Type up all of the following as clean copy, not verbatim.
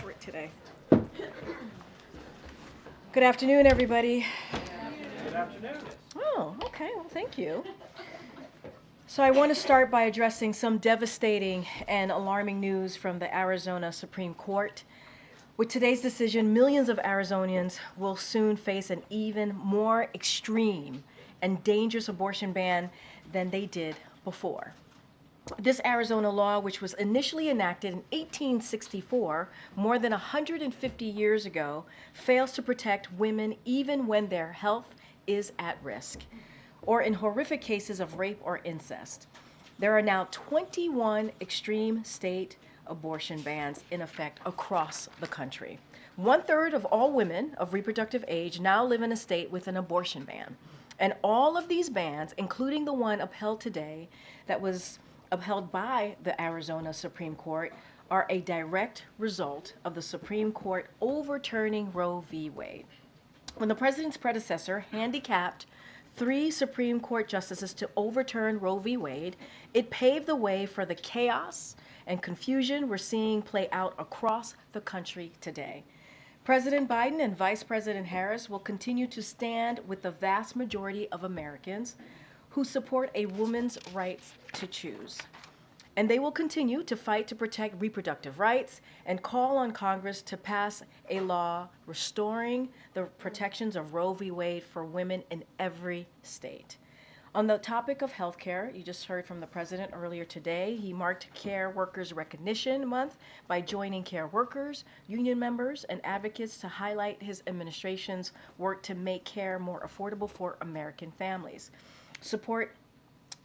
short today. Good afternoon, everybody. Good afternoon. Oh, okay. Well, thank you. So I want to start by addressing some devastating and alarming news from the Arizona Supreme Court. With today's decision, millions of Arizonians will soon face an even more extreme and dangerous abortion ban than they did before. This Arizona law, which was initially enacted in 1864, more than 150 years ago, fails to protect women even when their health is at risk, or in horrific cases of rape or incest. There are now 21 extreme state abortion bans in effect across the country. 1/3 of all women of reproductive age now live in a state with an abortion ban. And all of these bans, including the one upheld today that was upheld by the Arizona Supreme Court, are a direct result of the Supreme Court overturning Roe v. Wade. When the president's predecessor handicapped 3 Supreme Court justices to overturn Roe v. Wade, it paved the way for the chaos and confusion we're seeing play out across the country today. President Biden and Vice President Harris will continue to stand with the vast majority of Americans who support a woman's rights to choose. And they will continue to fight to protect reproductive rights and call on Congress to pass a law restoring the protections of Roe v. Wade for women in every state. On the topic of health care, you just heard from the president earlier today. He marked Care Workers Recognition Month by joining care workers, union members, and advocates to highlight his administration's work to make care more affordable for American families, support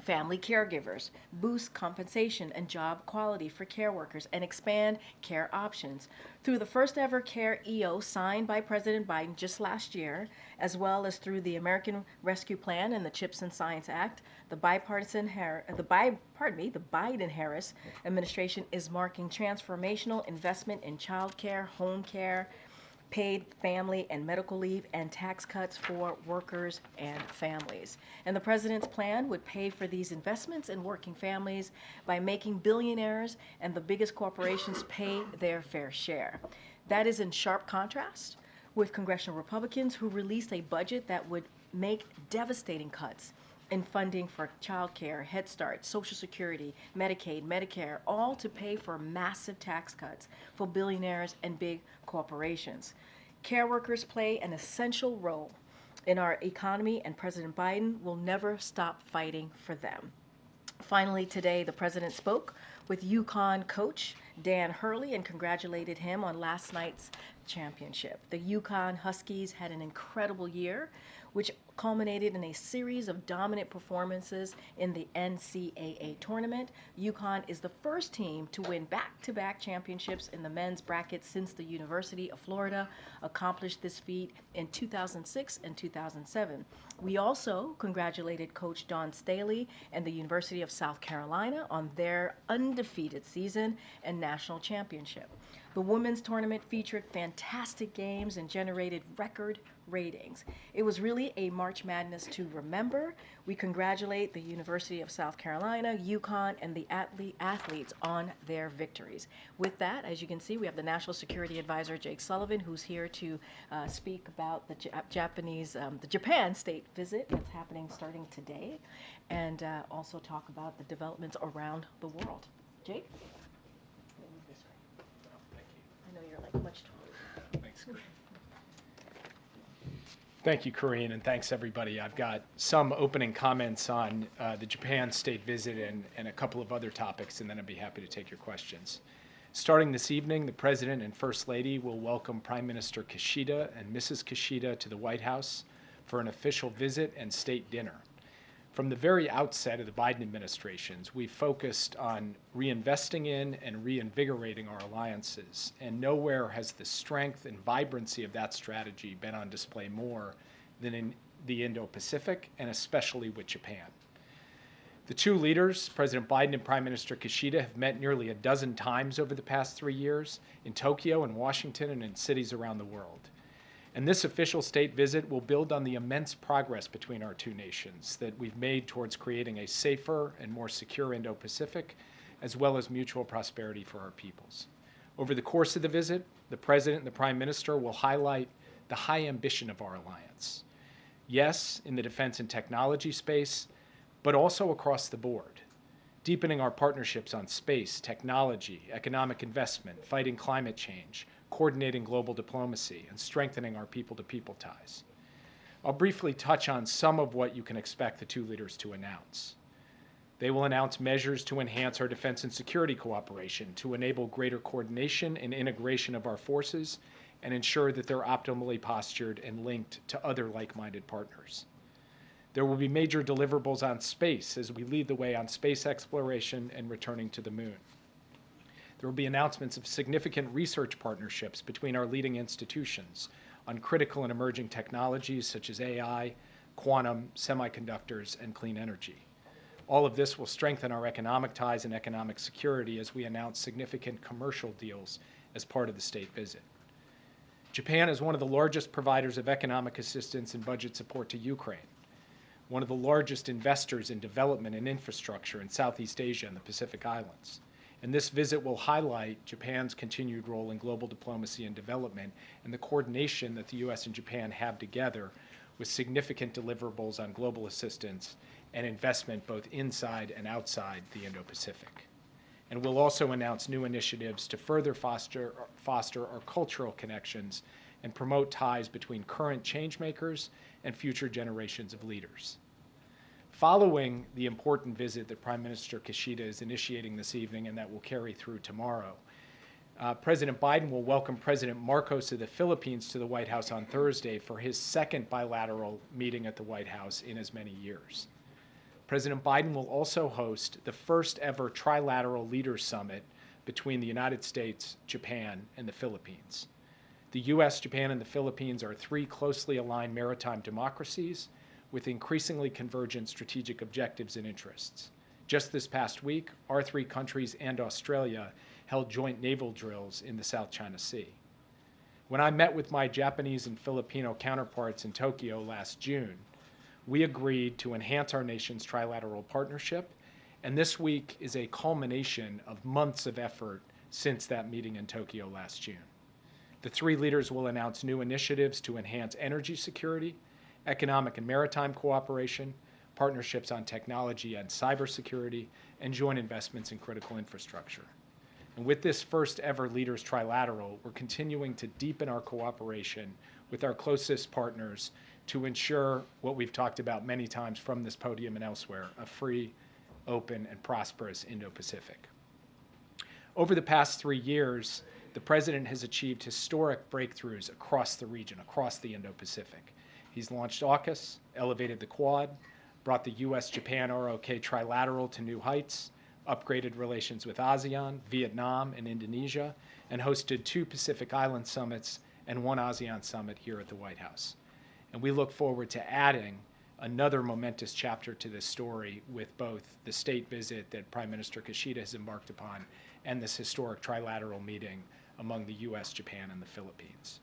family caregivers, boost compensation and job quality for care workers, and expand care options. Through the first ever Care EO signed by President Biden just last year, as well as through the American Rescue Plan and the CHIPS and Science Act, the Biden-Harris administration is marking transformational investment in child care, home care, paid family and medical leave, and tax cuts for workers and families. And the president's plan would pay for these investments in working families by making billionaires and the biggest corporations pay their fair share. That is in sharp contrast with congressional Republicans who released a budget that would make devastating cuts in funding for child care, Head Start, Social Security, Medicaid, Medicare, all to pay for massive tax cuts for billionaires and big corporations. Care workers play an essential role in our economy, and President Biden will never stop fighting for them. Finally, today, the president spoke with UConn coach Dan Hurley and congratulated him on last night's championship. The UConn Huskies had an incredible year, which culminated in a series of dominant performances in the NCAA tournament. UConn is the first team to win back-to-back championships in the men's bracket since the University of Florida accomplished this feat in 2006 and 2007. We also congratulated Coach Dawn Staley and the University of South Carolina on their undefeated season and national championship. The women's tournament featured fantastic games and generated record ratings. It was really a March Madness to remember. We congratulate the University of South Carolina, UConn, and the athletes on their victories. With that, as you can see, we have the National Security Advisor, Jake Sullivan, who's here to speak about the Japan state visit that's happening starting today, and also talk about the developments around the world. Jake? I know you're like much taller. Thanks, Karine. Thank you, Karine, and thanks, everybody. I've got some opening comments on the Japan state visit and a couple of other topics, and then I'd be happy to take your questions. Starting this evening, the President and First Lady will welcome Prime Minister Kishida and Mrs. Kishida to the White House for an official visit and state dinner. From the very outset of the Biden administrations, we focused on reinvesting in and reinvigorating our alliances, and nowhere has the strength and vibrancy of that strategy been on display more than in the Indo-Pacific, and especially with Japan. The two leaders, President Biden and Prime Minister Kishida, have met nearly a dozen times over the past 3 years in Tokyo and Washington and in cities around the world. And this official state visit will build on the immense progress between our two nations that we've made towards creating a safer and more secure Indo-Pacific, as well as mutual prosperity for our peoples. Over the course of the visit, the President and the Prime Minister will highlight the high ambition of our alliance. Yes, in the defense and technology space, but also across the board, deepening our partnerships on space, technology, economic investment, fighting climate change, coordinating global diplomacy, and strengthening our people-to-people ties. I'll briefly touch on some of what you can expect the two leaders to announce. They will announce measures to enhance our defense and security cooperation, to enable greater coordination and integration of our forces, and ensure that they're optimally postured and linked to other like-minded partners. There will be major deliverables on space as we lead the way on space exploration and returning to the moon. There will be announcements of significant research partnerships between our leading institutions on critical and emerging technologies such as AI, quantum, semiconductors, and clean energy. All of this will strengthen our economic ties and economic security as we announce significant commercial deals as part of the state visit. Japan is one of the largest providers of economic assistance and budget support to Ukraine, one of the largest investors in development and infrastructure in Southeast Asia and the Pacific Islands. And this visit will highlight Japan's continued role in global diplomacy and development and the coordination that the U.S. and Japan have together with significant deliverables on global assistance and investment both inside and outside the Indo-Pacific. And we'll also announce new initiatives to further foster our cultural connections and promote ties between current changemakers and future generations of leaders. Following the important visit that Prime Minister Kishida is initiating this evening and that will carry through tomorrow, President Biden will welcome President Marcos of the Philippines to the White House on Thursday for his second bilateral meeting at the White House in as many years. President Biden will also host the first ever trilateral leaders summit between the United States, Japan, and the Philippines. The U.S., Japan, and the Philippines are three closely aligned maritime democracies with increasingly convergent strategic objectives and interests. Just this past week, our three countries and Australia held joint naval drills in the South China Sea. When I met with my Japanese and Filipino counterparts in Tokyo last June, we agreed to enhance our nation's trilateral partnership, and this week is a culmination of months of effort since that meeting in Tokyo last June. The three leaders will announce new initiatives to enhance energy security, economic and maritime cooperation, partnerships on technology and cybersecurity, and joint investments in critical infrastructure. And with this first ever Leaders Trilateral, we're continuing to deepen our cooperation with our closest partners to ensure what we've talked about many times from this podium and elsewhere, a free, open, and prosperous Indo-Pacific. Over the past 3 years, the President has achieved historic breakthroughs across the region, across the Indo-Pacific. He's launched AUKUS, elevated the Quad, brought the U.S.-Japan ROK Trilateral to new heights, upgraded relations with ASEAN, Vietnam, and Indonesia, and hosted 2 Pacific Island summits and 1 ASEAN summit here at the White House. And we look forward to adding another momentous chapter to this story with both the state visit that Prime Minister Kishida has embarked upon and this historic trilateral meeting among the U.S., Japan, and the Philippines.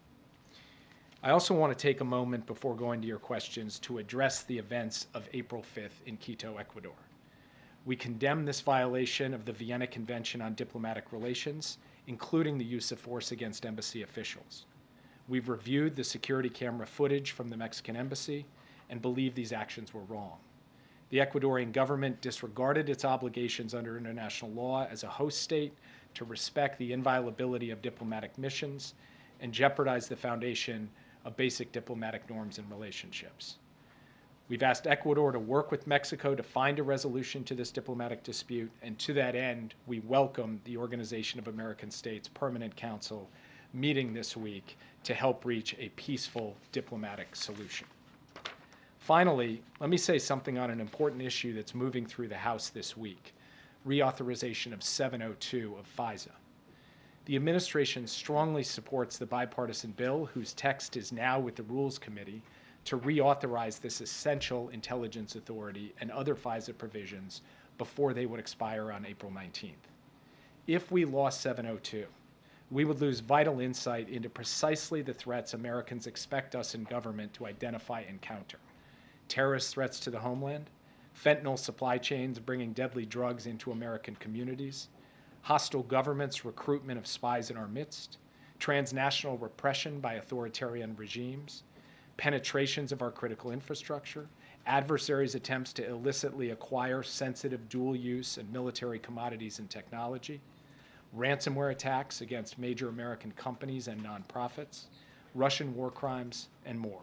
I also want to take a moment before going to your questions to address the events of April 5th in Quito, Ecuador. We condemn this violation of the Vienna Convention on Diplomatic Relations, including the use of force against embassy officials. We've reviewed the security camera footage from the Mexican embassy and believe these actions were wrong. The Ecuadorian government disregarded its obligations under international law as a host state to respect the inviolability of diplomatic missions and jeopardized the foundation of basic diplomatic norms and relationships. We've asked Ecuador to work with Mexico to find a resolution to this diplomatic dispute, and to that end, we welcome the Organization of American States Permanent Council meeting this week to help reach a peaceful diplomatic solution. Finally, let me say something on an important issue that's moving through the House this week, reauthorization of 702 of FISA. The administration strongly supports the bipartisan bill, whose text is now with the Rules Committee, to reauthorize this essential intelligence authority and other FISA provisions before they would expire on April 19th. If we lost 702, we would lose vital insight into precisely the threats Americans expect us in government to identify and counter: terrorist threats to the homeland, fentanyl supply chains bringing deadly drugs into American communities, hostile governments' recruitment of spies in our midst, transnational repression by authoritarian regimes, penetrations of our critical infrastructure, adversaries' attempts to illicitly acquire sensitive dual-use and military commodities and technology, ransomware attacks against major American companies and nonprofits, Russian war crimes, and more.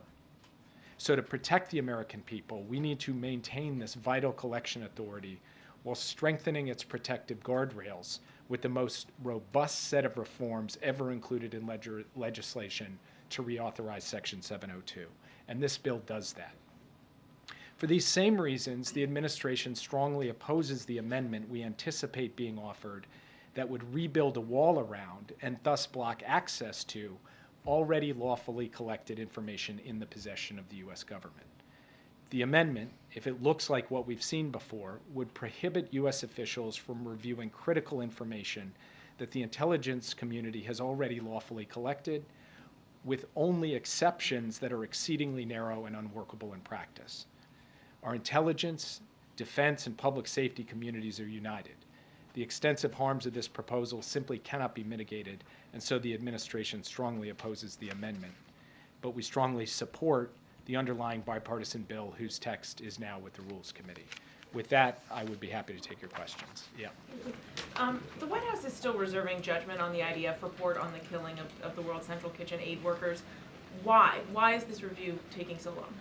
So to protect the American people, we need to maintain this vital collection authority while strengthening its protective guardrails with the most robust set of reforms ever included in legislation to reauthorize Section 702. And this bill does that. For these same reasons, the administration strongly opposes the amendment we anticipate being offered that would rebuild a wall around and thus block access to already lawfully collected information in the possession of the U.S. government. The amendment, if it looks like what we've seen before, would prohibit U.S. officials from reviewing critical information that the intelligence community has already lawfully collected, with only exceptions that are exceedingly narrow and unworkable in practice. Our intelligence, defense, and public safety communities are united. The extensive harms of this proposal simply cannot be mitigated, and so the administration strongly opposes the amendment. But we strongly support the underlying bipartisan bill whose text is now with the Rules Committee. With that, I would be happy to take your questions. Yeah. The White House is still reserving judgment on the IDF report on the killing of the World Central Kitchen aid workers. Why? Why is this review taking so long?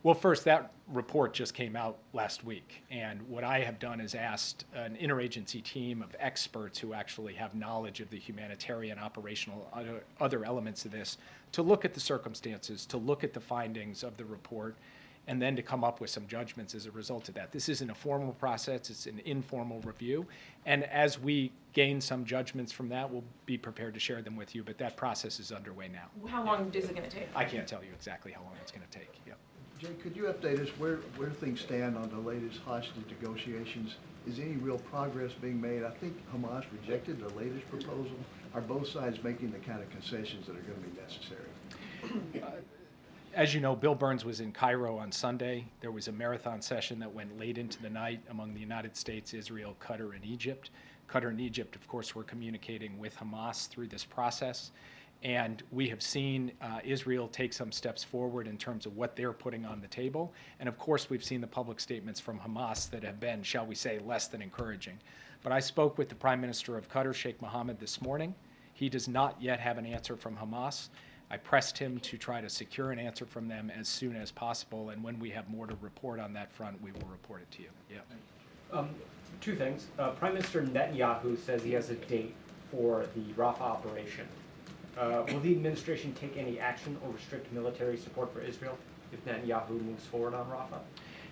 Well, first, that report just came out last week, and what I have done is asked an interagency team of experts who actually have knowledge of the humanitarian, operational, other elements of this to look at the circumstances, to look at the findings of the report, and then to come up with some judgments as a result of that. This isn't a formal process, it's an informal review, and as we gain some judgments from that, we'll be prepared to share them with you, but that process is underway now. How long is it going to take? I can't tell you exactly how long it's going to take. Yep. Jay, could you update us where things stand on the latest hostage negotiations? Is any real progress being made? I think Hamas rejected the latest proposal. Are both sides making the kind of concessions that are going to be necessary? As you know, Bill Burns was in Cairo on Sunday. There was a marathon session that went late into the night among the United States, Israel, Qatar, and Egypt. Qatar and Egypt, of course, were communicating with Hamas through this process. And we have seen Israel take some steps forward in terms of what they're putting on the table. And of course, we've seen the public statements from Hamas that have been, shall we say, less than encouraging. But I spoke with the Prime Minister of Qatar, Sheikh Mohammed, this morning. He does not yet have an answer from Hamas. I pressed him to try to secure an answer from them as soon as possible. And when we have more to report on that front, we will report it to you. Yeah. Two things. Prime Minister Netanyahu says he has a date for the Rafah operation. Will the administration take any action or restrict military support for Israel if Netanyahu moves forward on Rafah?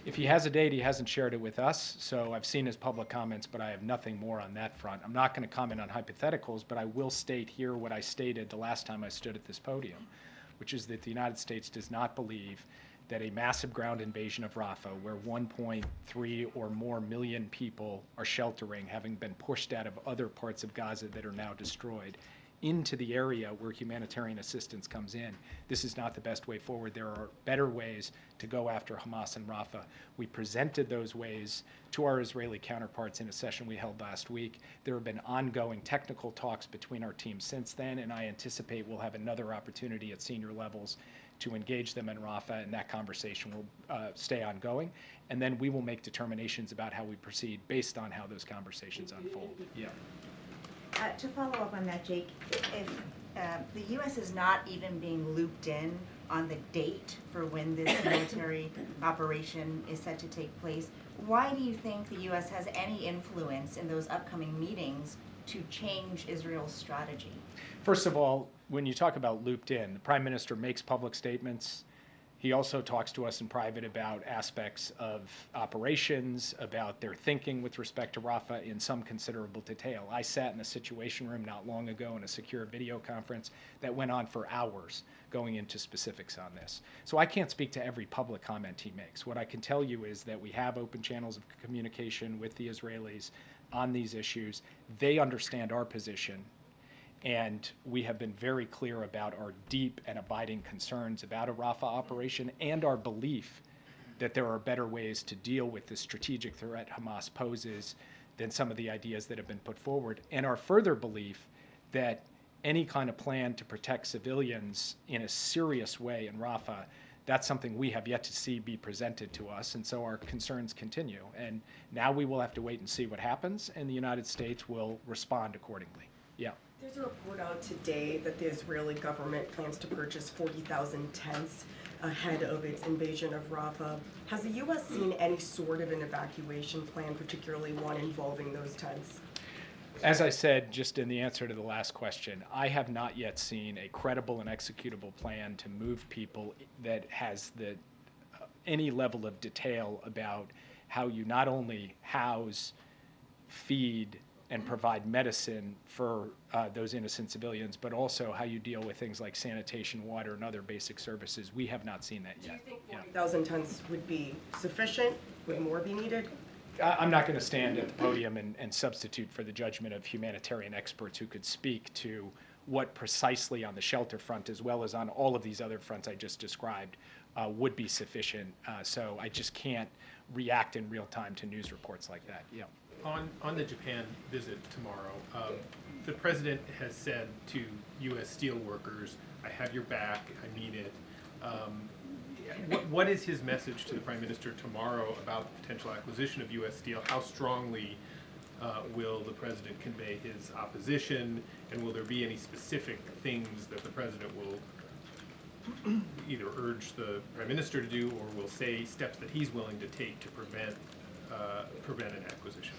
If he has a date, he hasn't shared it with us, so I've seen his public comments, but I have nothing more on that front. I'm not going to comment on hypotheticals, but I will state here what I stated the last time I stood at this podium, which is that the United States does not believe that a massive ground invasion of Rafah, where 1.3 or more million people are sheltering, having been pushed out of other parts of Gaza that are now destroyed, into the area where humanitarian assistance comes in. This is not the best way forward. There are better ways to go after Hamas and Rafah. We presented those ways to our Israeli counterparts in a session we held last week. There have been ongoing technical talks between our teams since then, and I anticipate we'll have another opportunity at senior levels to engage them in Rafah, and that conversation will stay ongoing. And then we will make determinations about how we proceed based on how those conversations unfold. Yeah. To follow up on that, Jake, if the U.S. is not even being looped in on the date for when this military operation is set to take place, why do you think the U.S. has any influence in those upcoming meetings to change Israel's strategy? First of all, when you talk about looped in, the Prime Minister makes public statements. He also talks to us in private about aspects of operations, about their thinking with respect to Rafah in some considerable detail. I sat in a Situation Room not long ago in a secure video conference that went on for hours going into specifics on this. So I can't speak to every public comment he makes. What I can tell you is that we have open channels of communication with the Israelis on these issues. They understand our position. And we have been very clear about our deep and abiding concerns about a Rafah operation and our belief that there are better ways to deal with the strategic threat Hamas poses than some of the ideas that have been put forward. And our further belief that any kind of plan to protect civilians in a serious way in Rafah, that's something we have yet to see be presented to us, and so our concerns continue. And now we will have to wait and see what happens, and the United States will respond accordingly. Yeah. There's a report out today that the Israeli government plans to purchase 40,000 tents ahead of its invasion of Rafah. Has the U.S. seen any sort of an evacuation plan, particularly one involving those tents? As I said just in the answer to the last question, I have not yet seen a credible and executable plan to move people that has any level of detail about how you not only house, feed, and provide medicine for those innocent civilians, but also how you deal with things like sanitation, water, and other basic services. We have not seen that yet. Do you think 40,000 tons would be sufficient? Would more be needed? I'm not going to stand at the podium and substitute for the judgment of humanitarian experts who could speak to what precisely on the shelter front, as well as on all of these other fronts I just described, would be sufficient. So I just can't react in real time to news reports like that. Yeah. On the Japan visit tomorrow, the president has said to U.S. steel workers, I have your back, I mean it. What is his message to the Prime Minister tomorrow about the potential acquisition of U.S. steel? How strongly will the President convey his opposition, and will there be any specific things that the President will either urge the Prime Minister to do or will say steps that he's willing to take to prevent an acquisition?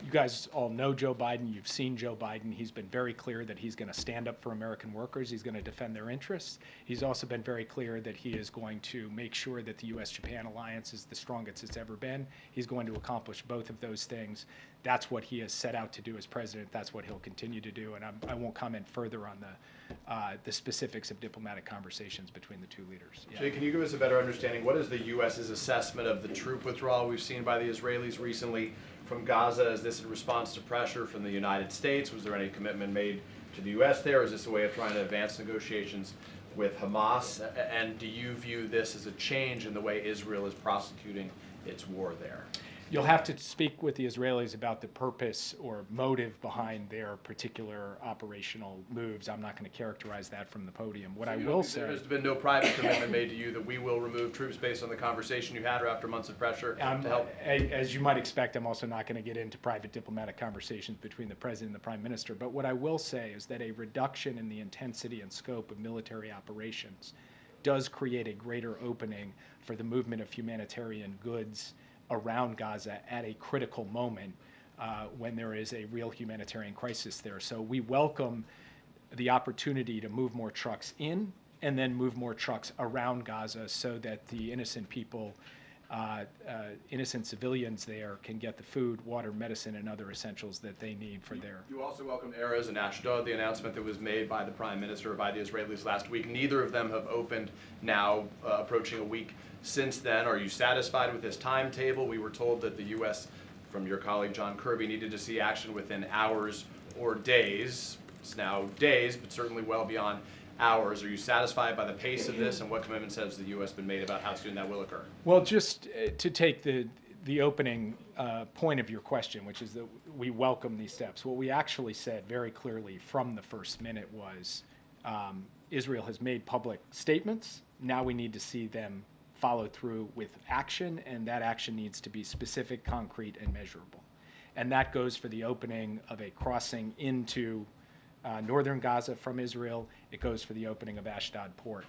You guys all know Joe Biden. You've seen Joe Biden. He's been very clear that he's going to stand up for American workers. He's going to defend their interests. He's also been very clear that he is going to make sure that the U.S.-Japan alliance is the strongest it's ever been. He's going to accomplish both of those things. That's what he has set out to do as president. That's what he'll continue to do. And I won't comment further on the specifics of diplomatic conversations between the two leaders. Yeah. Jay, can you give us a better understanding? What is the U.S.'s assessment of the troop withdrawal we've seen by the Israelis recently from Gaza? Is this in response to pressure from the United States? Was there any commitment made to the U.S. there? Or is this a way of trying to advance negotiations with Hamas? And do you view this as a change in the way Israel is prosecuting its war there? You'll have to speak with the Israelis about the purpose or motive behind their particular operational moves. I'm not going to characterize that from the podium. What I will say... There's been no private commitment made to you that we will remove troops based on the conversation you had or after months of pressure to help? As you might expect, I'm also not going to get into private diplomatic conversations between the President and the Prime Minister. But what I will say is that a reduction in the intensity and scope of military operations does create a greater opening for the movement of humanitarian goods around Gaza at a critical moment when there is a real humanitarian crisis there. So we welcome the opportunity to move more trucks in and then move more trucks around Gaza so that the innocent people, innocent civilians there can get the food, water, medicine, and other essentials that they need for their... You also welcomed Erez and Ashdod, the announcement that was made by the Prime Minister, by the Israelis last week. Neither of them have opened now, approaching a week since then. Are you satisfied with this timetable? We were told that the U.S., from your colleague John Kirby, needed to see action within hours or days. It's now days, but certainly well beyond hours. Are you satisfied by the pace of this, and what commitments has the U.S. been made about how soon that will occur? Well, just to take the opening point of your question, which is that we welcome these steps, what we actually said very clearly from the first minute was Israel has made public statements. Now we need to see them follow through with action, and that action needs to be specific, concrete, and measurable. And that goes for the opening of a crossing into northern Gaza from Israel. It goes for the opening of Ashdod port.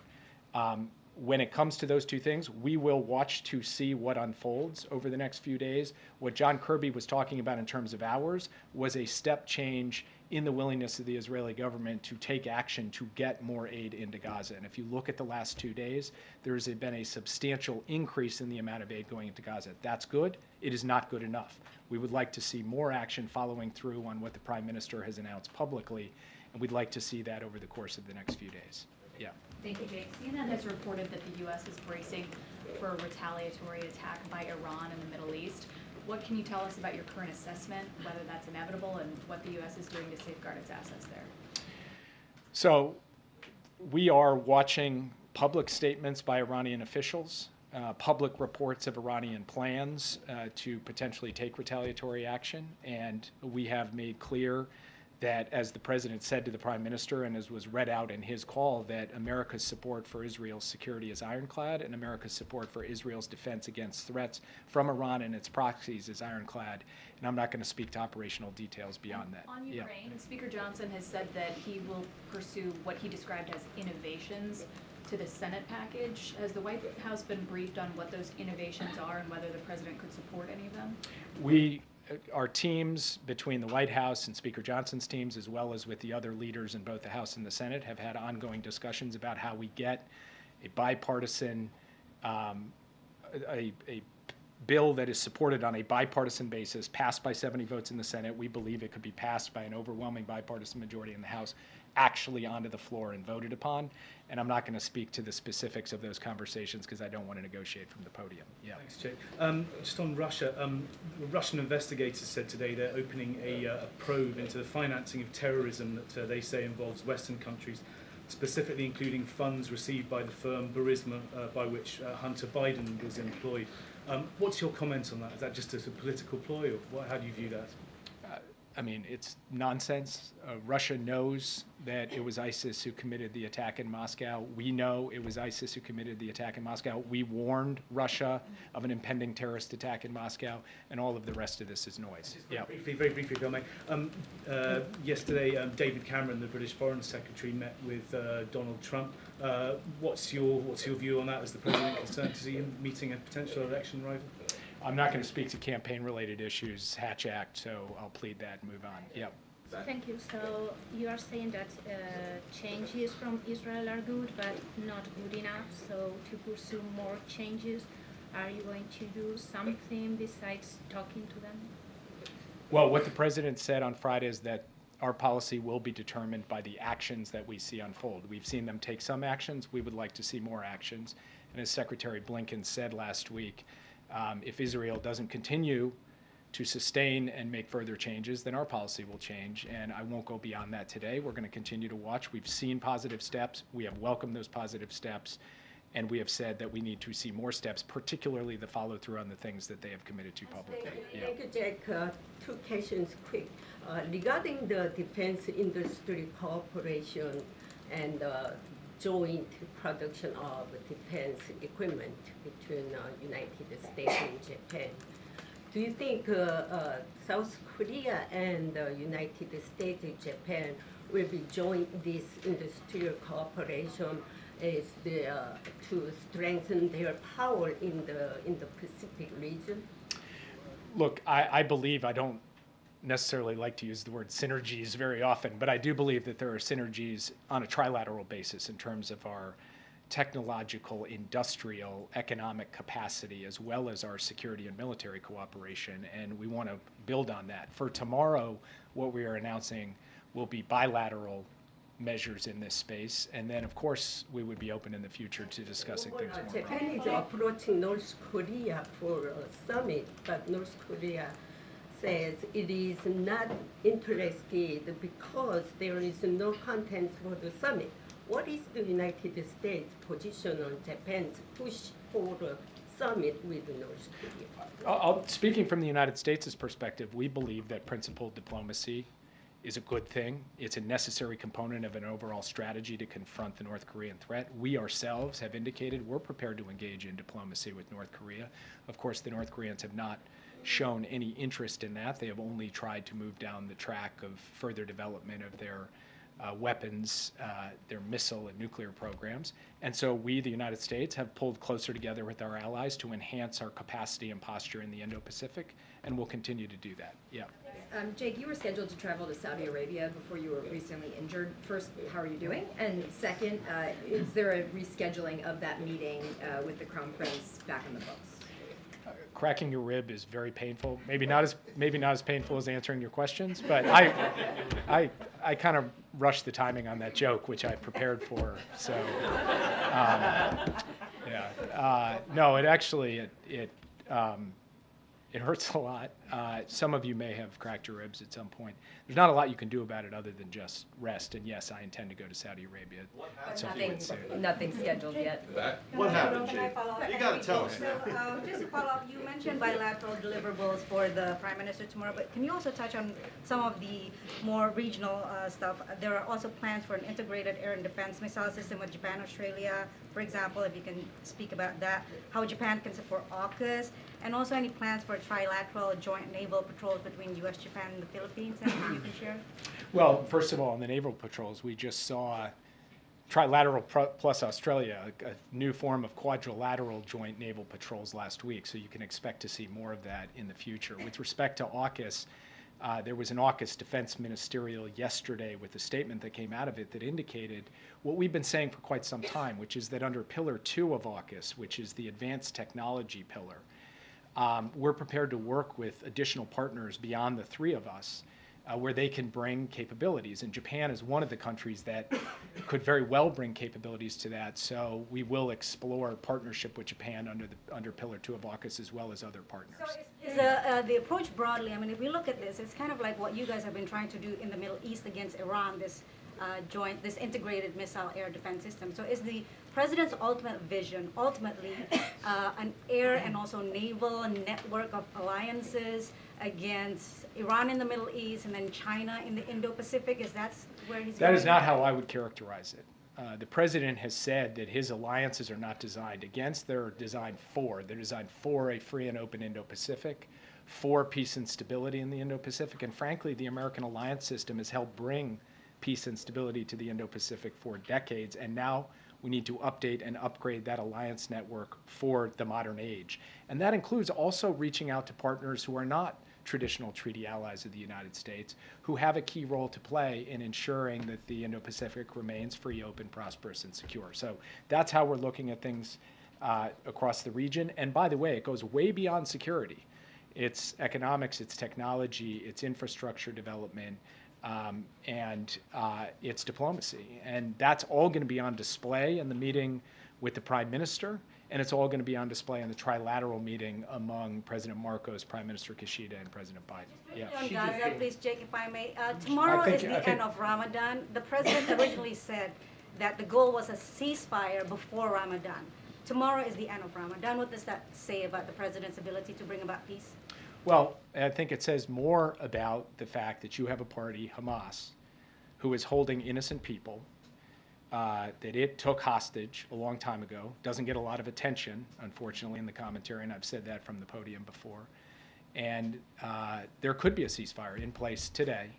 When it comes to those two things, we will watch to see what unfolds over the next few days. What John Kirby was talking about in terms of hours was a step change in the willingness of the Israeli government to take action to get more aid into Gaza. And if you look at the last 2 days, there has been a substantial increase in the amount of aid going into Gaza. That's good. It is not good enough. We would like to see more action following through on what the Prime Minister has announced publicly, and we'd like to see that over the course of the next few days. Yeah. Thank you, Jake. CNN has reported that the U.S. is bracing for a retaliatory attack by Iran in the Middle East. What can you tell us about your current assessment, whether that's inevitable, and what the U.S. is doing to safeguard its assets there? So we are watching public statements by Iranian officials. public reports of Iranian plans to potentially take retaliatory action, and we have made clear that, as the president said to the prime minister and as was read out in his call, that America's support for Israel's security is ironclad and America's support for Israel's defense against threats from Iran and its proxies is ironclad. And I'm not going to speak to operational details beyond that. On Yeah. Ukraine, Speaker Johnson has said that he will pursue what he described as innovations to the Senate package. Has the White House been briefed on what those innovations are and whether the president could support any of them? Our teams between the White House and Speaker Johnson's teams, as well as with the other leaders in both the House and the Senate, have had ongoing discussions about how we get a bipartisan, a bill that is supported on a bipartisan basis, passed by 70 votes in the Senate. We believe it could be passed by an overwhelming bipartisan majority in the House, actually onto the floor and voted upon. And I'm not going to speak to the specifics of those conversations because I don't want to negotiate from the podium. Yeah. Thanks, Jake. Just on Russia, Russian investigators said today they're opening a probe into the financing of terrorism that they say involves Western countries, specifically including funds received by the firm Burisma, by which Hunter Biden was employed. What's your comment on that? Is that just a political ploy, or how do you view that? I mean, it's nonsense. Russia knows that it was ISIS who committed the attack in Moscow. We know it was ISIS who committed the attack in Moscow. We warned Russia of an impending terrorist attack in Moscow, and all of the rest of this is noise. Yeah. Very briefly, if I may. Yesterday, David Cameron, the British Foreign Secretary, met with Donald Trump. What's your view on that as the president concerned? Is he meeting a potential election rival? I'm not going to speak to campaign-related issues, Hatch Act, so I'll plead that and move on. Yep. Thank you. So you are saying that changes from Israel are good, but not good enough. So to pursue more changes, are you going to do something besides talking to them? Well, what the president said on Friday is that our policy will be determined by the actions that we see unfold. We've seen them take some actions. We would like to see more actions. And as Secretary Blinken said last week, if Israel doesn't continue to sustain and make further changes, then our policy will change. And I won't go beyond that today. We're going to continue to watch. We've seen positive steps. We have welcomed those positive steps. And we have said that we need to see more steps, particularly the follow-through on the things that they have committed to publicly. Thank you, Jack. Two questions quick. Regarding the defense industry cooperation and joint production of defense equipment between United States and Japan, do you think South Korea and United States and Japan will be join this industrial cooperation is to strengthen their power in the Pacific region? Look, I believe, I don't necessarily like to use the word synergies very often, but I do believe that there are synergies on a trilateral basis in terms of our technological, industrial, economic capacity, as well as our security and military cooperation, and we want to build on that. For tomorrow, what we are announcing will be bilateral measures in this space, and then, of course, we would be open in the future to discussing things more broadly. Japan is approaching North Korea for a summit, but North Korea says it is not interested because there is no content for the summit. What is the United States position on Japan's push for a summit with North Korea? Speaking from the United States' perspective, we believe that principled diplomacy is a good thing. It's a necessary component of an overall strategy to confront the North Korean threat. We ourselves have indicated we're prepared to engage in diplomacy with North Korea. Of course, the North Koreans have not shown any interest in that. They have only tried to move down the track of further development of their weapons, their missile and nuclear programs. And so we, the United States, have pulled closer together with our allies to enhance our capacity and posture in the Indo-Pacific, and we'll continue to do that. Yeah. Jake, you were scheduled to travel to Saudi Arabia before you were recently injured. First, how are you doing? And second, is there a rescheduling of that meeting with the Crown Prince back in the books? Cracking your rib is very painful. Maybe not as painful as answering your questions, but I kind of rushed the timing on that joke, which I prepared for. So no, it actually it hurts a lot. Some of you may have cracked your ribs at some point. There's not a lot you can do about it other than just rest. And yes, I intend to go to Saudi Arabia at some point soon. Nothing scheduled yet. What happened, Can I Jake? follow up? You gotta tell us. So, just to follow up, you mentioned bilateral deliverables for the Prime Minister tomorrow, but can you also touch on some of the more regional stuff? There are also plans for an integrated air and defense missile system with Japan, Australia, for example, if you can speak about that, how Japan can support AUKUS, and also any plans for trilateral joint naval patrols between U.S., Japan, and the Philippines, anything you can share? Well, first of all, in the naval patrols, we just saw trilateral plus Australia, a new form of quadrilateral joint naval patrols last week, so you can expect to see more of that in the future. With respect to AUKUS, there was an AUKUS defense ministerial yesterday with a statement that came out of it that indicated what we've been saying for quite some time, which is that under Pillar 2 of AUKUS, which is the advanced technology pillar, we're prepared to work with additional partners beyond the three of us where they can bring capabilities. And Japan is one of the countries that could very well bring capabilities to that. So we will explore partnership with Japan under Pillar 2 of AUKUS as well as other partners. So is the approach broadly, I mean, if we look at this, it's kind of like what you guys have been trying to do in the Middle East against Iran, this this integrated missile air defense system. So is the president's ultimate vision ultimately an air and also naval network of alliances against Iran in the Middle East and then China in the Indo-Pacific? Is that where he's That going? is not how I would characterize it. The president has said that his alliances are not designed against, they're designed for. They're designed for a free and open Indo-Pacific, for peace and stability in the Indo-Pacific, and frankly, the American alliance system has helped bring peace and stability to the Indo-Pacific for decades, and now we need to update and upgrade that alliance network for the modern age. And that includes also reaching out to partners who are not traditional treaty allies of the United States, who have a key role to play in ensuring that the Indo-Pacific remains free, open, prosperous, and secure. So that's how we're looking at things across the region. And by the way, it goes way beyond security. It's economics, it's technology, it's infrastructure development, and it's diplomacy. And that's all going to be on display in the meeting with the Prime Minister, and it's all going to be on display in the trilateral meeting among President Marcos, Prime Minister Kishida, and President Biden. Yeah. On Gaza, please, Jake, if I may. Tomorrow is the end of Ramadan. The president originally said that the goal was a ceasefire before Ramadan. Tomorrow is the end of Ramadan. What does that say about the president's ability to bring about peace? Well, I think it says more about the fact that you have a party, Hamas, who is holding innocent people, that it took hostage a long time ago. Doesn't get a lot of attention, unfortunately, in the commentary, and I've said that from the podium before. And there could be a ceasefire in place today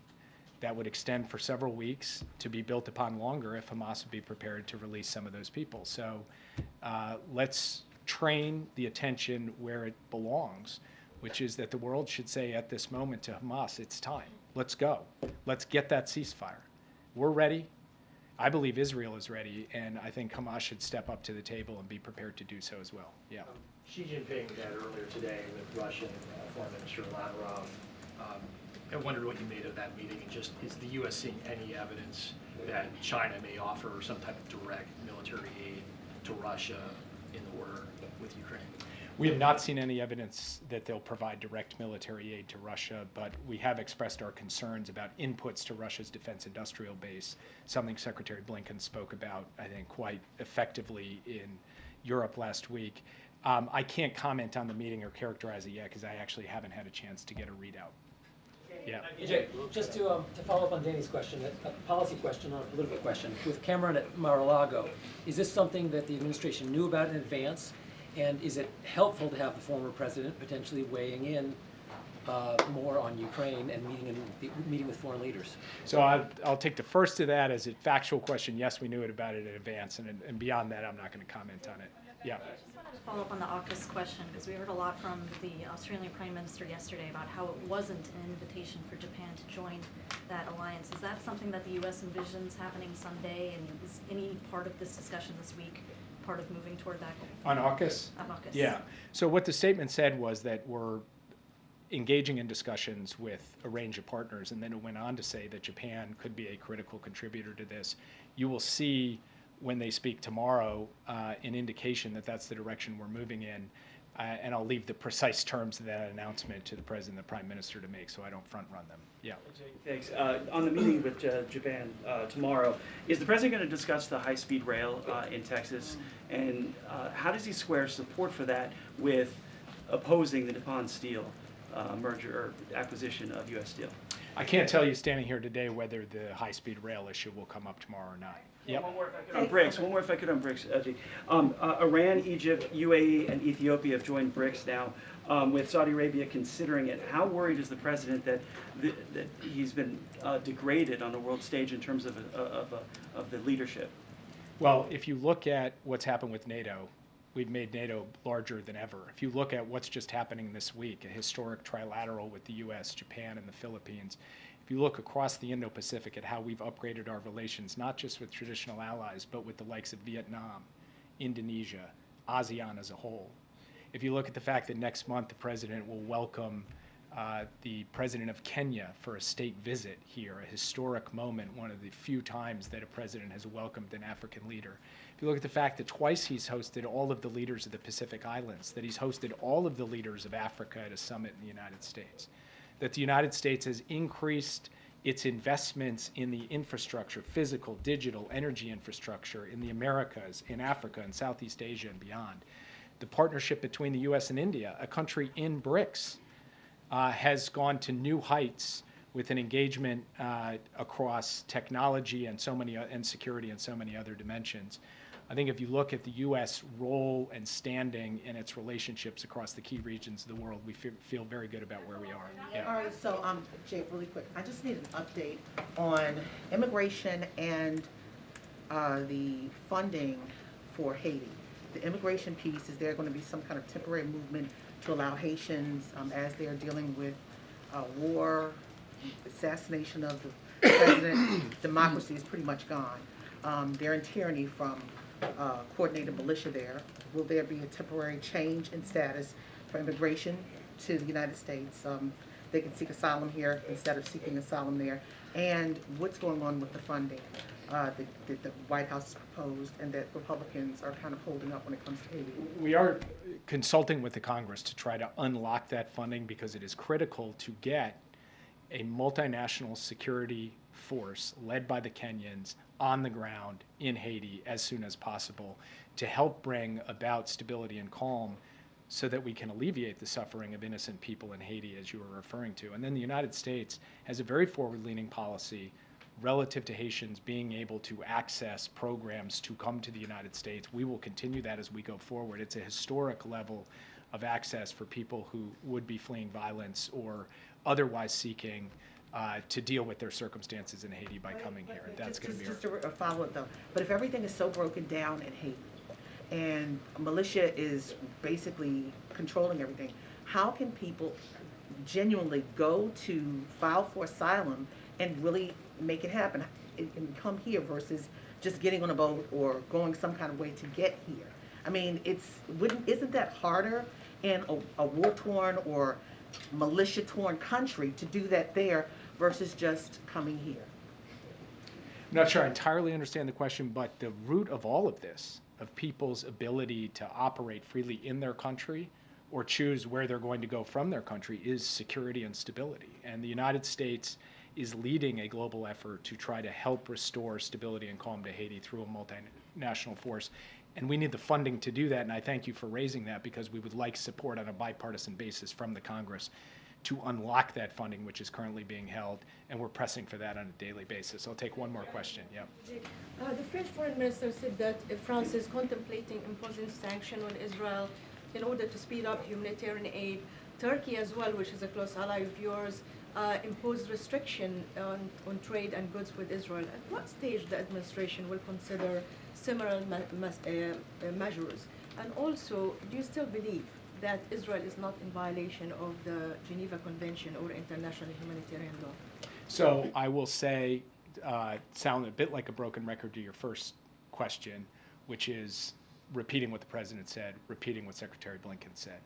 that would extend for several weeks to be built upon longer if Hamas would be prepared to release some of those people. So let's train the attention where it belongs, which is that the world should say at this moment to Hamas, it's time. Let's go. Let's get that ceasefire. We're ready. I believe Israel is ready, and I think Hamas should step up to the table and be prepared to do so as well. Yeah. Xi Jinping met earlier today with Russian Foreign Minister Lavrov. I wondered what you made of that meeting, and just is the U.S. seeing any evidence that China may offer some type of direct military aid to Russia in the war with Ukraine? We have not seen any evidence that they'll provide direct military aid to Russia, but we have expressed our concerns about inputs to Russia's defense industrial base, something Secretary Blinken spoke about, I think, quite effectively in Europe last week. I can't comment on the meeting or characterize it yet because I actually haven't had a chance to get a readout. Yeah. Jay, just to follow up on Danny's question, a policy question or a political question. With Cameron at Mar-a-Lago, is this something that the administration knew about in advance? And is it helpful to have the former president potentially weighing in more on Ukraine and meeting with foreign leaders? So I'll take the first of that as a factual question. Yes, we knew about it in advance, and beyond that, I'm not going to comment on it. Yeah. I just wanted to follow up on the AUKUS question, because we heard a lot from the Australian Prime Minister yesterday about how it wasn't an invitation for Japan to join that alliance. Is that something that the U.S. envisions happening someday, and is any part of this discussion this week part of moving toward that goal? On AUKUS? On AUKUS. Yeah. So what the statement said was that we're engaging in discussions with a range of partners, and then it went on to say that Japan could be a critical contributor to this. You will see when they speak tomorrow an indication that that's the direction we're moving in. And I'll leave the precise terms of that announcement to the President and the Prime Minister to make, so I don't front run them. Yeah. Thanks. On the meeting with Japan tomorrow, is the President going to discuss the high-speed rail in Texas? And how does he square support for that with opposing the Nippon Steel merger or acquisition of U.S. Steel? I can't tell you standing here today whether the high-speed rail issue will come up tomorrow or not. Yep. One more if I could on BRICS, Jake. Iran, Egypt, UAE, and Ethiopia have joined BRICS now, with Saudi Arabia considering it. How worried is the President that he's been degraded on the world stage in terms of the leadership? Well, if you look at what's happened with NATO, we've made NATO larger than ever. If you look at what's just happening this week, a historic trilateral with the U.S., Japan, and the Philippines, if you look across the Indo-Pacific at how we've upgraded our relations, not just with traditional allies, but with the likes of Vietnam, Indonesia, ASEAN as a whole. If you look at the fact that next month the President will welcome the President of Kenya for a state visit here, a historic moment, one of the few times that a president has welcomed an African leader. If you look at the fact that twice he's hosted all of the leaders of the Pacific Islands, that he's hosted all of the leaders of Africa at a summit in the United States, that the United States has increased its investments in the infrastructure, physical, digital, energy infrastructure in the Americas, in Africa, and Southeast Asia and beyond. The partnership between the U.S. and India, a country in BRICS, has gone to new heights with an engagement across technology and and security and so many other dimensions. I think if you look at the U.S. role and standing in its relationships across the key regions of the world, we feel very good about where we are. Yeah. All right, so Jake, really quick, I just need an update on immigration and the funding for Haiti. The immigration piece, is there going to be some kind of temporary movement to allow Haitians, as they are dealing with war, assassination of the president, democracy is pretty much gone. They're in tyranny from coordinated militia there. Will there be a temporary change in status for immigration to the United States? They can seek asylum here instead of seeking asylum there. And what's going on with the funding that the White House has proposed and that Republicans are kind of holding up when it comes to Haiti? We are consulting with the Congress to try to unlock that funding because it is critical to get a multinational security force led by the Kenyans on the ground in Haiti as soon as possible to help bring about stability and calm so that we can alleviate the suffering of innocent people in Haiti, as you were referring to. And then the United States has a very forward-leaning policy relative to Haitians being able to access programs to come to the United States. We will continue that as we go forward. It's a historic level of access for people who would be fleeing violence or otherwise seeking to deal with their circumstances in Haiti by coming here. That's going to be just a follow-up though. But if everything is so broken down in Haiti and militia is basically controlling everything, how can people genuinely go to file for asylum and really make it happen and come here versus just getting on a boat or going some kind of way to get here? I mean, isn't that harder in a war-torn or militia-torn country to do that there versus just coming here? I'm not sure I entirely understand the question, but the root of all of this, of people's ability to operate freely in their country or choose where they're going to go from their country, is security and stability. And the United States is leading a global effort to try to help restore stability and calm to Haiti through a multinational force. And we need the funding to do that, and I thank you for raising that because we would like support on a bipartisan basis from the Congress to unlock that funding, which is currently being held, and we're pressing for that on a daily basis. I'll take one more question. Yeah. The French foreign minister said that France is contemplating imposing sanctions on Israel in order to speed up humanitarian aid. Turkey as well, which is a close ally of yours, imposed restriction on trade and goods with Israel. At what stage the administration will consider similar measures? And also, do you still believe that Israel is not in violation of the Geneva Convention or international humanitarian law? So I will say, sound a bit like a broken record to your first question, which is repeating what the President said, repeating what Secretary Blinken said.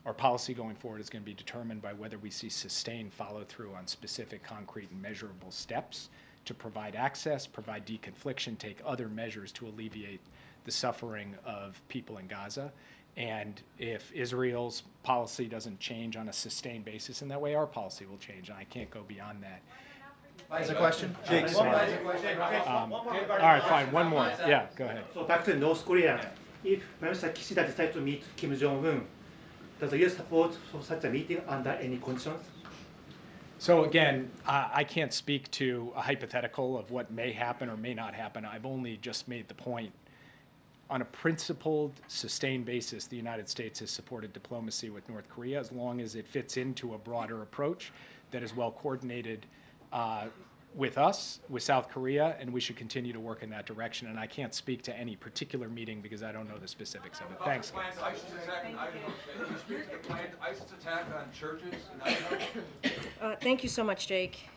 Our policy going forward is going to be determined by whether we see sustained follow-through on specific, concrete, and measurable steps to provide access, provide deconfliction, take other measures to alleviate the suffering of people in Gaza. And if Israel's policy doesn't change on a sustained basis in that way, our policy will change, and I can't go beyond that. As a question? Jake, sorry. All right, fine, one more. Yeah, go ahead. So back to North Korea. If Prime Minister Kishida decides to meet Kim Jong-un, does the U.S. support for such a meeting under any conditions? So again, I can't speak to a hypothetical of what may happen or may not happen. I've only just made the point. On a principled, sustained basis, the United States has supported diplomacy with North Korea as long as it fits into a broader approach that is well coordinated with us, with South Korea, and we should continue to work in that direction. And I can't speak to any particular meeting because I don't know the specifics of it. Thanks, guys. ISIS attack in Idaho. Can you speak to the planned ISIS attack on churches in Idaho? Thank you so much, Jake.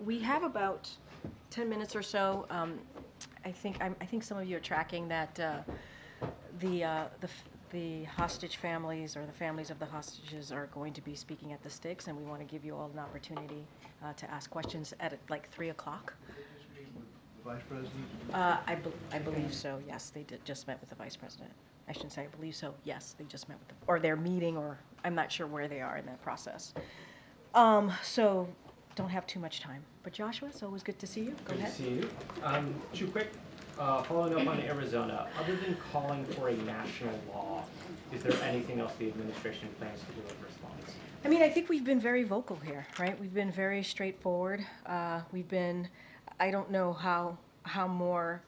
We have about 10 minutes or so. I think some of you are tracking that the hostage families or the families of the hostages are going to be speaking at the Sticks, and we want to give you all an opportunity to ask questions at like 3 o'clock. The Vice President? I believe so, yes. They just met with the Vice President. I shouldn't say I believe so. Yes, they just met with or they're meeting, or I'm not sure where they are in that process. So don't have too much time. But Joshua, it's always good to see you. Go ahead. Good to see you. Two quick, following up on Arizona, other than calling for a national law, is there anything else the administration plans to do in response? I mean, I think we've been very vocal here, right? We've been very straightforward. I don't know how more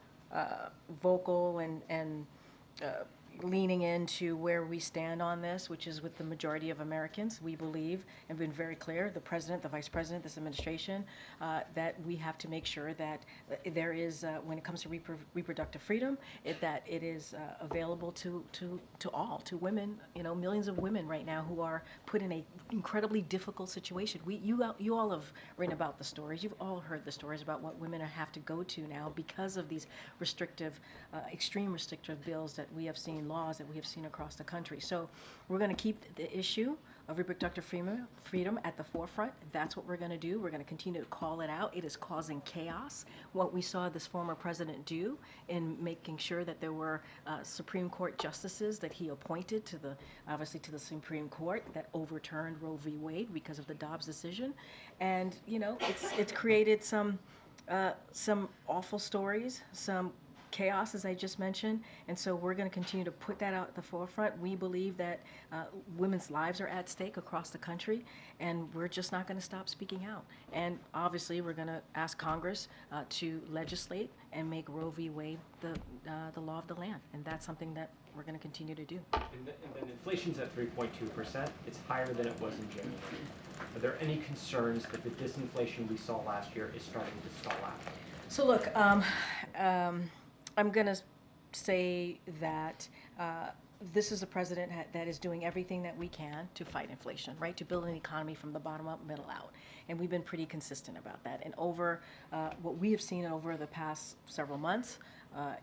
vocal and leaning into where we stand on this, which is with the majority of Americans. We believe and been very clear, the president, the vice president, this administration, that we have to make sure that there is, when it comes to reproductive freedom, that it is available to all, to women, millions of women right now who are put in a incredibly difficult situation. You all have written about the stories. You've all heard the stories about what women have to go to now because of these restrictive, extreme restrictive bills that we have seen, laws that we have seen across the country. So we're going to keep the issue of reproductive freedom at the forefront. That's what we're going to do. We're going to continue to call it out. It is causing chaos. What we saw this former president do in making sure that there were Supreme Court justices that he appointed obviously to the Supreme Court that overturned Roe v. Wade because of the Dobbs decision. And, it's created some awful stories, some chaos, as I just mentioned, and so we're going to continue to put that out at the forefront. We believe that women's lives are at stake across the country, and we're just not going to stop speaking out. And obviously, we're going to ask Congress to legislate and make Roe v. Wade the law of the land, and that's something that we're going to continue to do. And then inflation's at 3.2%. It's higher than it was in January. Are there any concerns that the disinflation we saw last year is starting to stall out? So look, I'm going to say that this is a president that is doing everything that we can to fight inflation, right? To build an economy from the bottom up, middle out. And we've been pretty consistent about that. And over what we have seen over the past several months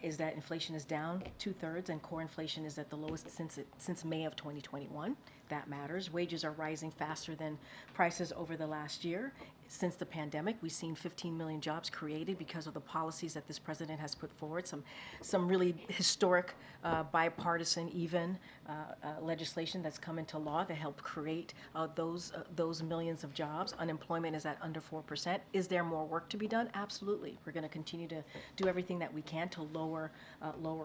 is that inflation is down 2/3 and core inflation is at the lowest since May of 2021. That matters. Wages are rising faster than prices over the last year. Since the pandemic, we've seen 15 million jobs created because of the policies that this president has put forward. Some really historic, bipartisan, even legislation that's come into law to help create those millions of jobs. Unemployment is at under 4%. Is there more work to be done? Absolutely. We're going to continue to do everything that we can to lower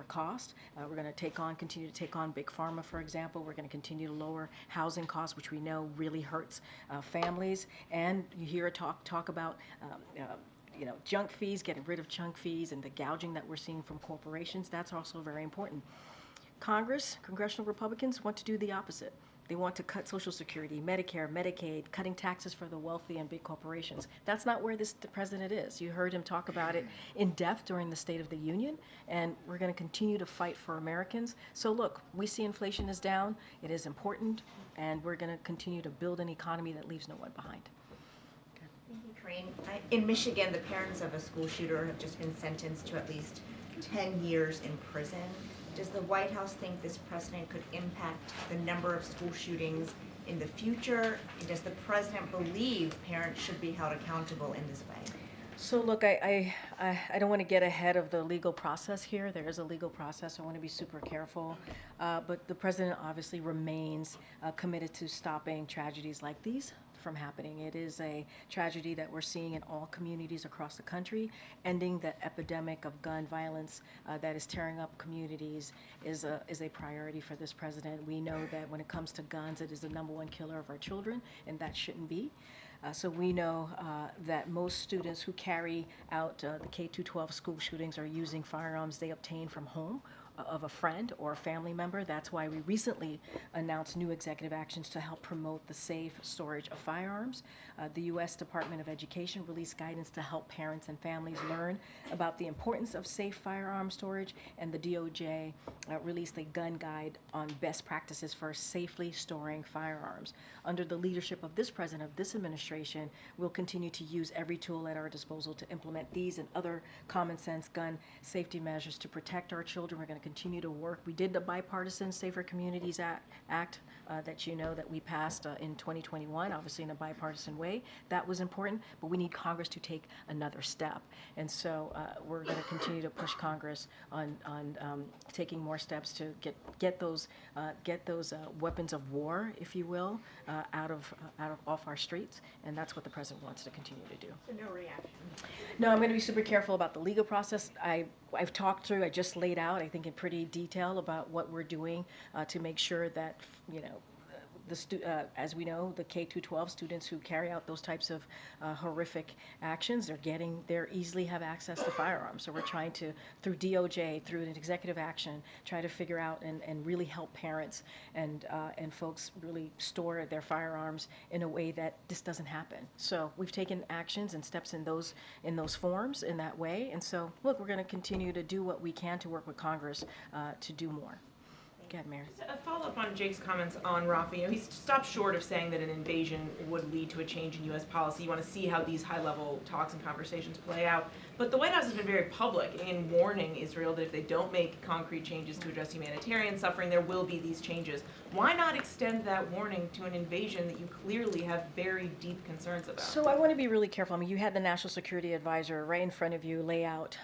cost. We're going to continue to take on big pharma, for example. We're going to continue to lower housing costs, which we know really hurts families. And you hear talk about junk fees, getting rid of junk fees, and the gouging that we're seeing from corporations. That's also very important. Congressional Republicans want to do the opposite. They want to cut Social Security, Medicare, Medicaid, cutting taxes for the wealthy and big corporations. That's not where the president is. You heard him talk about it in depth during the State of the Union, and we're going to continue to fight for Americans. So look, we see inflation is down. It is important, and we're going to continue to build an economy that leaves no one behind. Thank you, Karine. In Michigan, the parents of a school shooter have just been sentenced to at least 10 years in prison. Does the White House think this precedent could impact the number of school shootings in the future? And does the president believe parents should be held accountable in this way? So look, I don't want to get ahead of the legal process here. There is a legal process. I want to be super careful. But the president obviously remains committed to stopping tragedies like these from happening. It is a tragedy that we're seeing in all communities across the country. Ending the epidemic of gun violence that is tearing up communities is a priority for this president. We know that when it comes to guns, it is the #1 killer of our children, and that shouldn't be. So we know that most students who carry out the K-12 school shootings are using firearms they obtain from home of a friend or a family member. That's why we recently announced new executive actions to help promote the safe storage of firearms. The U.S. Department of Education released guidance to help parents and families learn about the importance of safe firearm storage, and the DOJ released a gun guide on best practices for safely storing firearms. Under the leadership of this president, of this administration, we'll continue to use every tool at our disposal to implement these and other common sense gun safety measures to protect our children. We're going to continue to work. We did the bipartisan Safer Communities Act that you know that we passed in 2021, obviously in a bipartisan way. That was important, but we need Congress to take another step. And so we're going to continue to push Congress on taking more steps to get those weapons of war, if you will, off our streets. And that's what the president wants to continue to do. So no reaction? No, I'm going to be super careful about the legal process. I've talked through, I just laid out, I think in pretty detail about what we're doing to make sure that, you know, as we know, the K-12 students who carry out those types of horrific actions, they're easily have access to firearms. So we're trying to, through DOJ, through an executive action, try to figure out and really help parents and folks really store their firearms in a way that this doesn't happen. So we've taken actions and steps in those forms in that way. And so, look, we're going to continue to do what we can to work with Congress to do more. Go ahead, Mayor. Just a follow-up on Jake's comments on Rafah. You know, he's stopped short of saying that an invasion would lead to a change in U.S. policy. You want to see how these high-level talks and conversations play out. But the White House has been very public in warning Israel that if they don't make concrete changes to address humanitarian suffering, there will be these changes. Why not extend that warning to an invasion that you clearly have very deep concerns about? So I want to be really careful. I mean, you had the National Security Advisor right in front of you lay out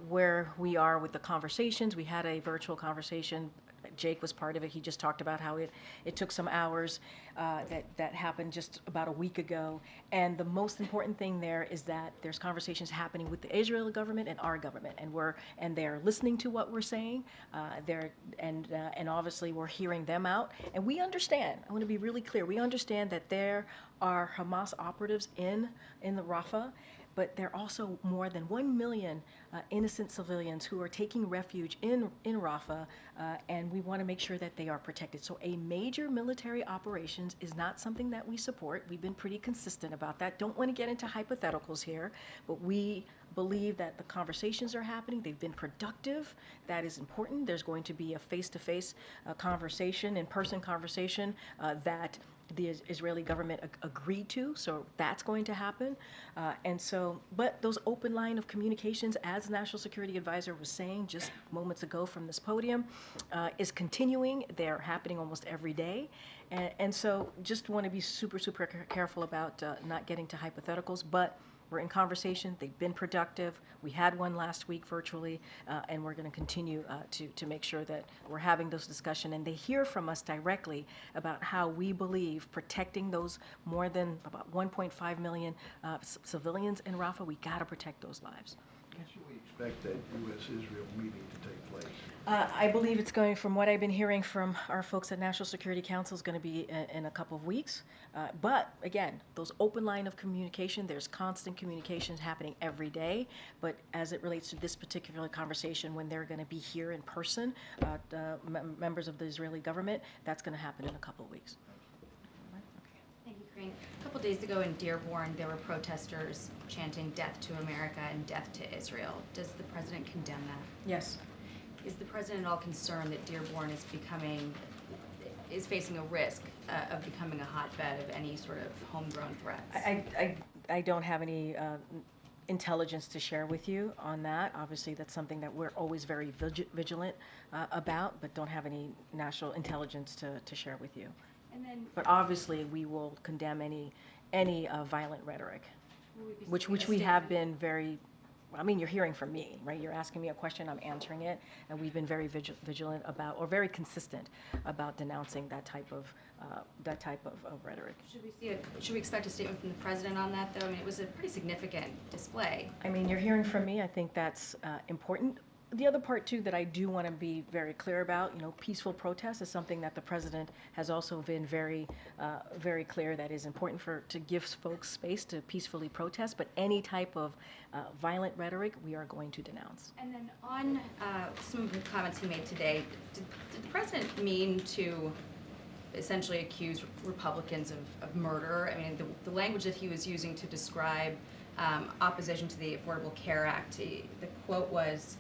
where we are with the conversations. We had a virtual conversation. Jake was part of it. He just talked about how it took some hours that happened just about a week ago. And the most important thing there is that there's conversations happening with the Israeli government and our government, and they're listening to what we're saying. And obviously we're hearing them out. And we understand. I want to be really clear. We understand that there are Hamas operatives in the Rafah. But there are also more than 1 million innocent civilians who are taking refuge in Rafah, and we want to make sure that they are protected. So a major military operations is not something that we support. We've been pretty consistent about that. Don't want to get into hypotheticals here, but we believe that the conversations are happening. They've been productive. That is important. There's going to be a face-to-face conversation, in-person conversation that the Israeli government agreed to, so that's going to happen. But those open line of communications, as the National Security Advisor was saying just moments ago from this podium, is continuing. They're happening almost every day. And so just want to be super, super careful about not getting to hypotheticals, but we're in conversation. They've been productive. We had one last week virtually, and we're going to continue to make sure that we're having those discussions. And they hear from us directly about how we believe protecting those more than about 1.5 million civilians in Rafah, we got to protect those lives. When should we expect that U.S.-Israel meeting to take place? I believe it's going, from what I've been hearing from our folks at National Security Council, is going to be in a couple of weeks. But again, those open line of communication, there's constant communications happening every day. But as it relates to this particular conversation, when they're going to be here in person, members of the Israeli government, that's going to happen in a couple of weeks. Thank you, Karine. A couple days ago in Dearborn, there were protesters chanting "Death to America" and "Death to Israel." Does the president condemn that? Yes. Is the president at all concerned that Dearborn is facing a risk of becoming a hotbed of any sort of homegrown threats? I don't have any intelligence to share with you on that. Obviously, that's something that we're always very vigilant about, but don't have any national intelligence to share with you. And then, but obviously, we will condemn any violent rhetoric. which we have been very, I mean, you're hearing from me, right? You're asking me a question, I'm answering it, and we've been very vigilant about, or very consistent about denouncing that type of rhetoric. Should we expect a statement from the president on that, though? I mean, it was a pretty significant display. I mean, you're hearing from me, I think that's important. The other part, too, that I do want to be very clear about, you know, peaceful protest is something that the president has also been very clear that is important to give folks space to peacefully protest, but any type of violent rhetoric, we are going to denounce. And then on some of the comments he made today, did the president mean to essentially accuse Republicans of murder? I mean, the language that he was using to describe opposition to the Affordable Care Act, the quote was,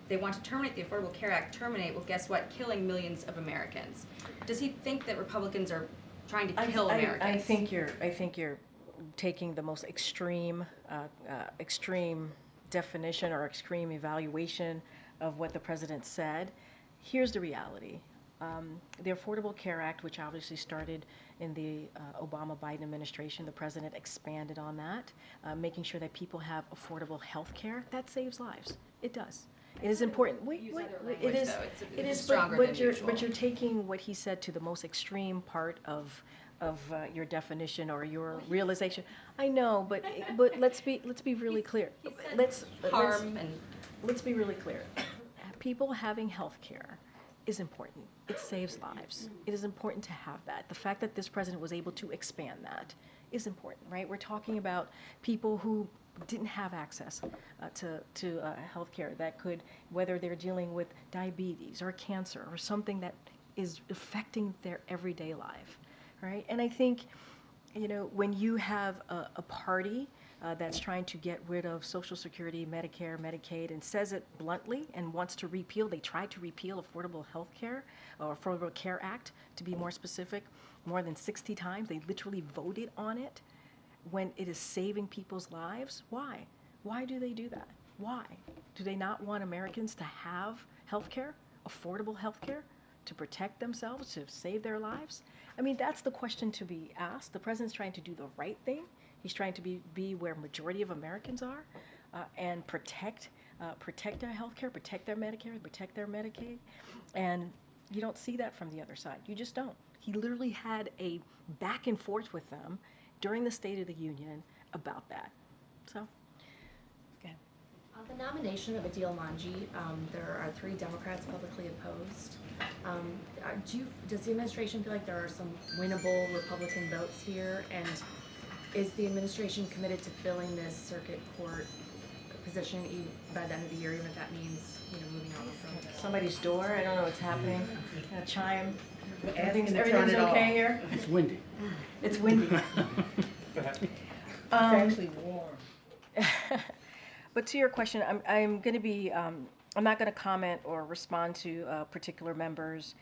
they want to terminate the Affordable Care Act. Terminate, well, guess what? Killing millions of Americans. Does he think that Republicans are trying to kill Americans? I think you're taking the most extreme definition or extreme evaluation of what the president said. Here's the reality. The Affordable Care Act, which obviously started in the Obama-Biden administration, the president expanded on that, making sure that people have affordable health care. That saves lives. It does. It is important. It is, but you're taking what he said to the most extreme part of your definition or your realization. I know, but let's be really clear. Let's be really clear. People having health care is important. It saves lives. It is important to have that. The fact that this president was able to expand that is important, right? We're talking about people who didn't have access to health care that could, whether they're dealing with diabetes or cancer or something that is affecting their everyday life, right? And I think, you know, when you have a party that's trying to get rid of Social Security, Medicare, Medicaid, and says it bluntly and wants to repeal, they tried to repeal Affordable Health Care, or Affordable Care Act, to be more specific, more than 60 times. They literally voted on it when it is saving people's lives. Why? Why do they do that? Why? Do they not want Americans to have health care, affordable health care, to protect themselves, to save their lives? I mean, that's the question to be asked. The president's trying to do the right thing. He's trying to be where majority of Americans are, and protect their health care, protect their Medicare, protect their Medicaid. And you don't see that from the other side. You just don't. He literally had a back and forth with them during the State of the Union about that. So, okay. On the nomination of Adil Manji, there are 3 Democrats publicly opposed. Does the administration feel like there are some winnable Republican votes here? And is the administration committed to filling this circuit court position by the end of the year, even if that means, you know, moving on from Somebody's door, I don't know what's happening. A chime. Everything's Okay here? It's windy. It's windy. It's actually warm. But to your question, I'm going to be, I'm not going to comment or respond to particular members.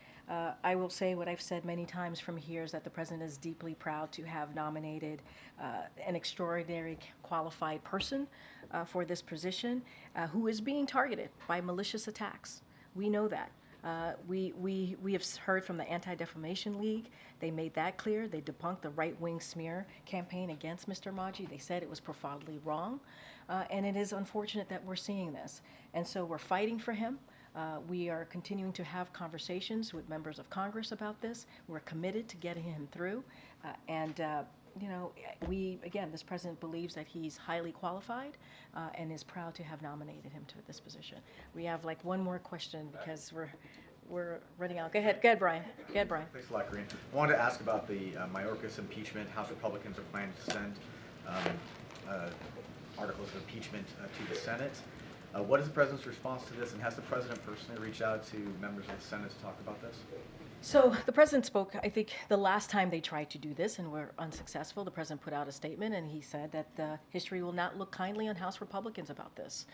I will say what I've said many times from here is that the president is deeply proud to have nominated an extraordinary qualified person for this position who is being targeted by malicious attacks. We know that. We have heard from the Anti-Defamation League. They made that clear. They debunked the right-wing smear campaign against Mr. Manji. They said it was profoundly wrong. And it is unfortunate that we're seeing this. And so we're fighting for him. We are continuing to have conversations with members of Congress about this. We're committed to getting him through. You know, this president believes that he's highly qualified and is proud to have nominated him to this position. We have like one more question because we're running out. Go ahead, Brian. Go ahead, Brian. Thanks a lot, Karine. I wanted to ask about the Mayorkas impeachment. House Republicans are planning to send articles of impeachment to the Senate. What is the president's response to this, and has the president personally reached out to members of the Senate to talk about this? So the president spoke, I think, the last time they tried to do this and were unsuccessful. The president put out a statement and he said that history will not look kindly on House Republicans about this.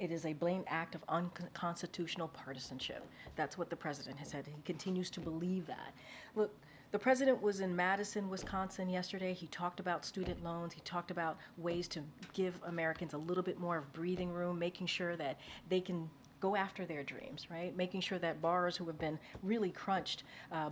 It is a blatant act of unconstitutional partisanship. That's what the president has said. He continues to believe that. Look, the president was in Madison, Wisconsin yesterday. He talked about student loans. He talked about ways to give Americans a little bit more of breathing room, making sure that they can go after their dreams, right? Making sure that borrowers who have been really crunched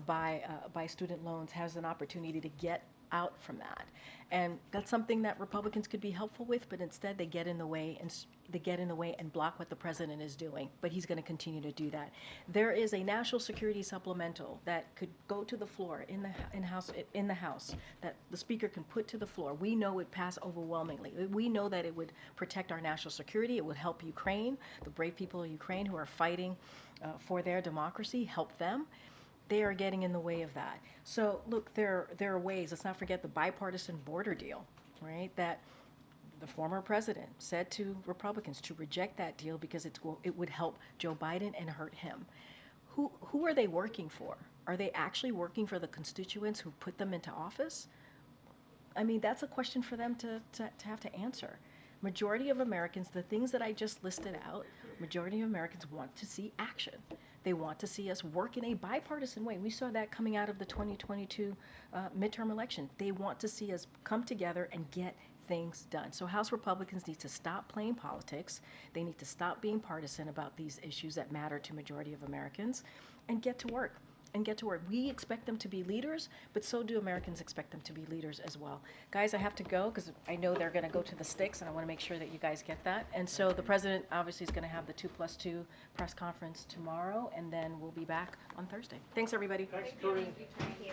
by student loans has an opportunity to get out from that. And that's something that Republicans could be helpful with, but instead they get in the way and block what the president is doing. But he's going to continue to do that. There is a national security supplemental that could go to the floor in the House that the Speaker can put to the floor. We know it passed overwhelmingly. We know that it would protect our national security. It would help Ukraine, the brave people of Ukraine who are fighting for their democracy, help them. They are getting in the way of that. So look, there are ways. Let's not forget the bipartisan border deal, right? That the former president said to Republicans to reject that deal because it would help Joe Biden and hurt him. Who are they working for? Are they actually working for the constituents who put them into office? I mean, that's a question for them to have to answer. Majority of Americans, the things that I just listed out, majority of Americans want to see action. They want to see us work in a bipartisan way. We saw that coming out of the 2022 midterm election. They want to see us come together and get things done. So House Republicans need to stop playing politics. They need to stop being partisan about these issues that matter to majority of Americans and get to work. We expect them to be leaders, but so do Americans expect them to be leaders as well. Guys, I have to go because I know they're going to go to the sticks, and I want to make sure that you guys get that. And so the president obviously is going to have the 2+2 press conference tomorrow, and then we'll be back on Thursday. Thanks, everybody. Thanks, Karine. Thank you.